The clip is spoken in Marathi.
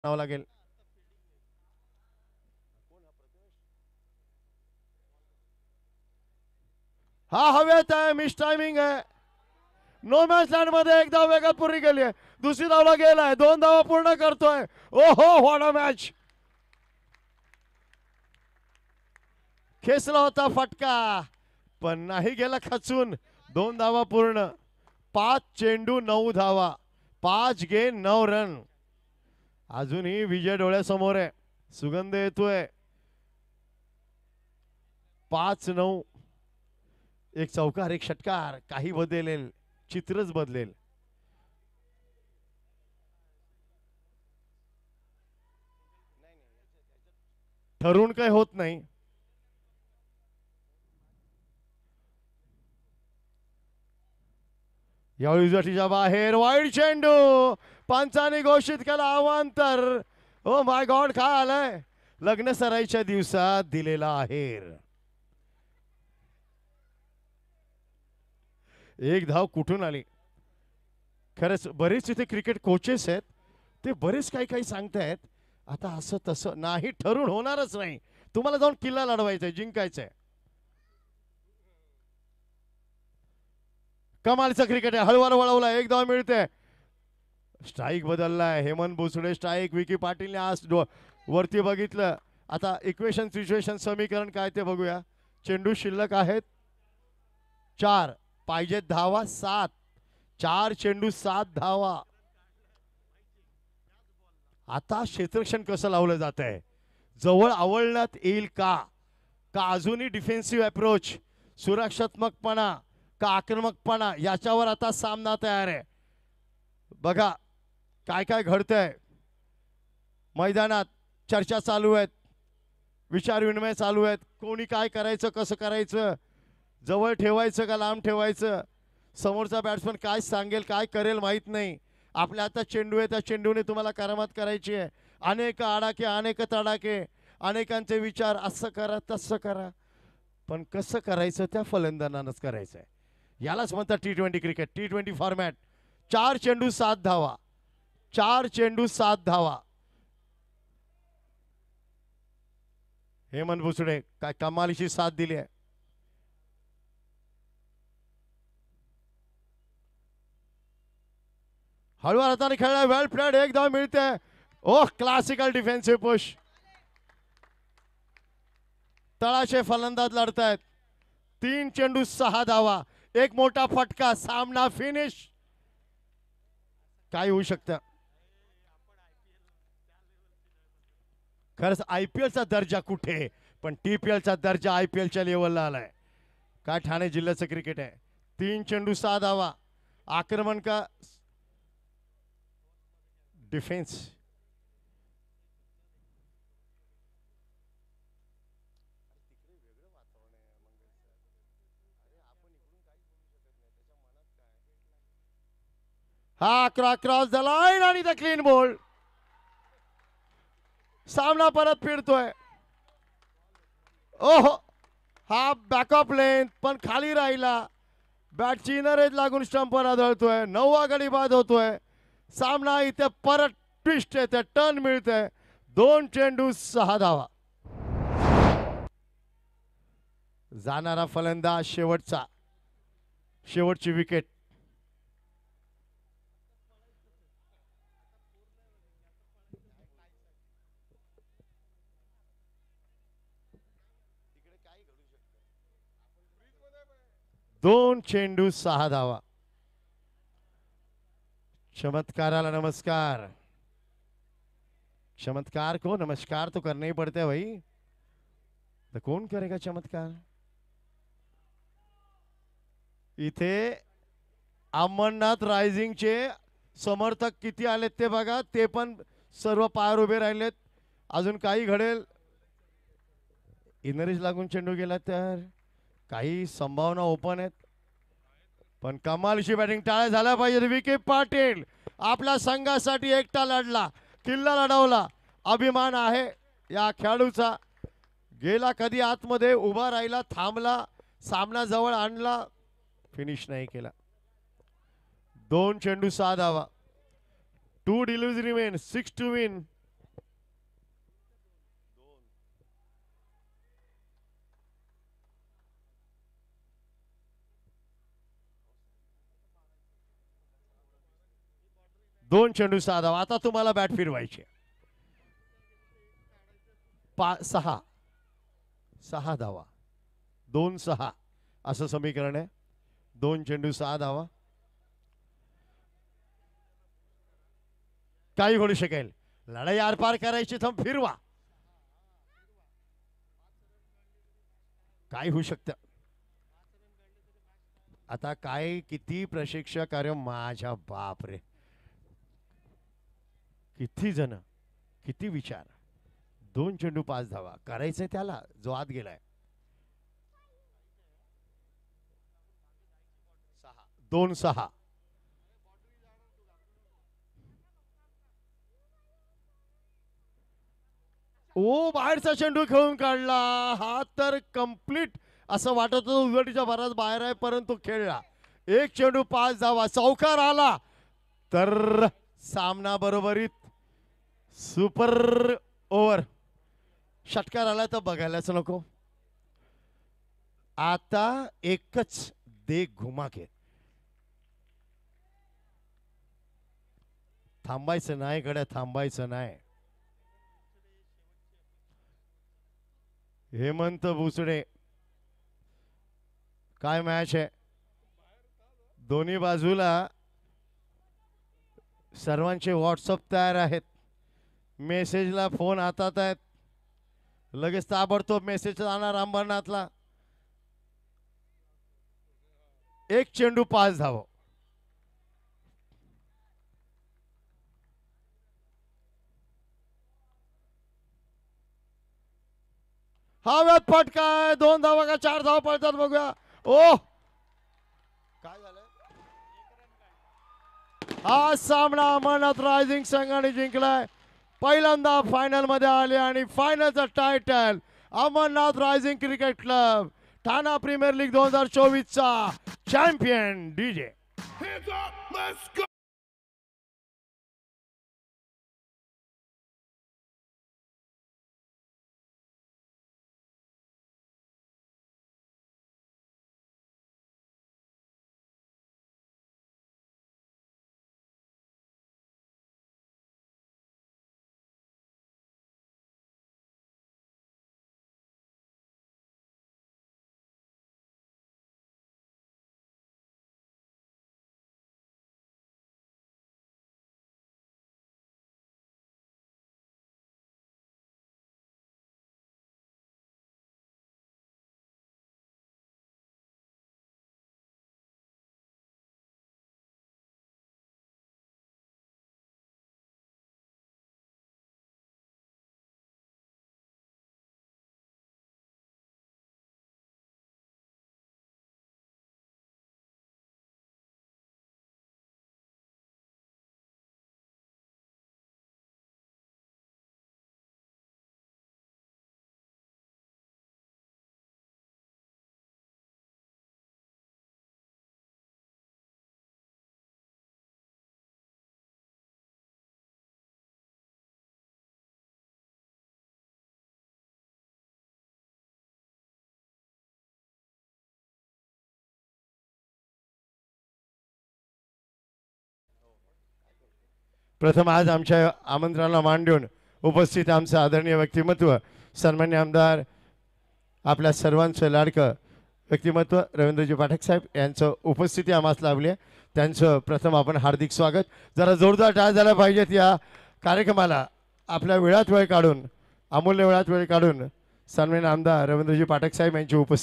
म्हणावं लागेल. हा हवेत आहे, मिस टायमिंग आहे. नो मॅच लँड मध्ये एक धाव वेगात पूर्ण केली आहे. दुसरी धावला गेलाय, 2 धावा पूर्ण करतोय. ओहो, व्हॉट अ मॅच. खेचला होता फटका पण नाही गेला खचून. 2 धावा पूर्ण. 5 चेंडू 9 धावा, 5 गेन 9 रन. अजूनही विजय डोळ्यासमोर आहे. सुगंध येतोय. 5-9. एक चौकार, एक षटकार, काही बदलेल, चित्रच बदलेल. ठरून काही होत नाही. यावेळी जटीच्या बाहेर वाईड चेंडू. पंचाने घोषित केला अवांतर. ओ माय गॉड, काय आलंय. लग्न सराईच्या दिवसात दिलेला आहेर. एक धाव कुठून आली. खरंच बरेच इथे क्रिकेट कोचेस आहेत, ते बरेच काही काही सांगतायत. आता असं तसं नाही, ठरून होणारच नाही. तुम्हाला जाऊन किल्ला लढवायचंय, जिंकायचंय. कमालचं क्रिकेट आहे. हळूवार वळवला, एक धाव मिळते. स्ट्राईक बदललाय. हेमंत भोसडे स्ट्राईक. विकी पाटीलने आज वरती बघितलं. आता इक्वेशन सिच्युएशन समीकरण काय ते बघूया. चेंडू शिल्लक आहेत 4, पाहिजेत धावा 7. 4 चेंडू 7 धावा. आता क्षेत्ररक्षण कसं लावलं जात आहे, जवळ आवळण्यात येईल का, का अजूनही डिफेन्सिव्ह अप्रोच, सुरक्षात्मकपणा का आक्रमकपणा, याच्यावर आता सामना तयार आहे. बघा काय काय घडतंय मैदानात. चर्चा चालू आहेत, विचार विनिमय चालू आहेत. कोणी काय करायचं, कसं करायचं, जवळ ठेवायचं का लांब ठेवायचं. समोरचा बॅट्समन काय सांगेल, काय करेल माहीत नाही. आपल्या हातात चेंडू आहे, त्या चेंडूने तुम्हाला करामत करायची आहे. अनेक आडाके, अनेक तडाके, अनेकांचे विचार, असं करा तसं करा. पण कसं करायचं त्या फलंदाजानंच करायचं आहे. यालाच म्हणतात T20 क्रिकेट, T20 फॉर्मॅट. 4 चेंडू 7 धावा. 4 चेंडू 7 धावा. हेमंत भुसडे काय कमालीची साथ दिली आहे. हळूवार हाताने खेळला, वेल प्लेड, एक धाव मिळते. ओह, क्लासिकल डिफेन्सिव्ह पुश. तळाचे फलंदाज लढतायत. 3 चेंडू 6 धावा, एक मोठा फटका, सामना फिनिश. काय होऊ शकतं. खरंच IPLचा दर्जा कुठे, पण TPLचा दर्जा IPLच्या लेवलला आलाय. काय ठाणे जिल्ह्याचं क्रिकेट आहे. 3 चेंडू 6 धावा. आक्रमण का डिफेन्स. हा क्रॉस द लाईन आणि द क्लीन बॉल. सामना परत फिरतोय. ओहो, हा बॅकअप लेंथ पण खाली राहिला. बॅटची इनर एज लागून स्टंपवर आदळतोय. 9वा गडी बाद होतोय. सामना इथे परत ट्विस्ट येते, टर्न मिळते. 2 चेंडू 6 धावा. जाणारा फलंदाज शेवटचा, शेवटची विकेट. दोन चेंडू 6 धावा. चमत्काराला नमस्कार. चमत्कार को नमस्कार तो करना ही पड़ता है भाई. तो कौन करेगा चमत्कार. इथे अमरनाथ रायझिंगचे समर्थक किती आलेत ते बघा. ते पण सर्व पायावर उभे राहिलेत. अजून काही घडेल. इनरेज लागून चेंडू गेला तर काही संभावना ओपन आहेत. पण कमालशी बॅटिंग. टाळ्या झाल्या पाहिजे. विकी पाटील आपल्या संघासाठी एकटा लढला, किल्ला लढवला. अभिमान आहे या खेळाडूचा. गेला कधी आतमध्ये, उभा राहिला, थांबला, सामना जवळ आणला, फिनिश नाही केला. 2 चेंडू 6 धावा. 2 डिलिव्हरी रिमेन, 6 टू विन. 2 चेंडू 6 धावा. आता तुम्हाला बॅट फिरवायची. 6 धावा, 2-6 असं समीकरण आहे. 2 चेंडू 6 धावा. काही घडू शकेल. लढाई आरपार करायची तर फिरवा. काय होऊ शकतं. आता काय किती प्रशिक्षक कार्य. माझ्या बाप रे, किती जण, किती विचार. 2 चेंडू 5 धावा करायचंय त्याला जो आत गेलाय. 2-6. ओ बाहेरचा चेंडू खेळून काढला. हा तर कंप्लीट असं वाटत होतं उलटीच्या भरात बाहेर आहे, परंतु खेळला. 1 चेंडू 5 धावा. चौकार आला तर सामना बरोबरीत. Super over. षटकार आला तर बघायलाच नको. आता एकच देख घुमा के. थांबायचं नाही गड्या, थांबायचं नाही. हेमंत भुसडे. काय मॅच आहे. दोन्ही बाजूला सर्वांचे व्हॉट्सअप तयार आहेत. मेसेजला फोन हातात आहेत. लगेच ताबडतोब मेसेज जाणार अंबरनाथला. 1 चेंडू 5 धावा. हवेत फटकाय. 2 धावा का 4 धावा पडतात बघूया. ओ काय झालं. हा सामना अमरनाथ रायझिंग संघाने जिंकलाय. पहिल्यांदा फायनल मध्ये आले आणि फायनलचा title Amarnath rising cricket club Thana premier league 2024 चा चॅम्पियन डीजे. प्रथम आज आमच्या आमंत्रणाला मान देऊन उपस्थित आमचं आदरणीय व्यक्तिमत्व सन्मान्य आमदार आपल्या सर्वांचं लाडकं व्यक्तिमत्व रवींद्रजी पाठक साहेब यांचं उपस्थिती आम्हाला लाभली आहे. त्यांचं प्रथम आपण हार्दिक स्वागत. जरा जोरदार टाळ झाला पाहिजेत या कार्यक्रमाला. आपल्या वेळात वेळ काढून, अमूल्य वेळात वेळ काढून सन्मान्य आमदार रवींद्रजी पाठक साहेब यांची उपस्थिती.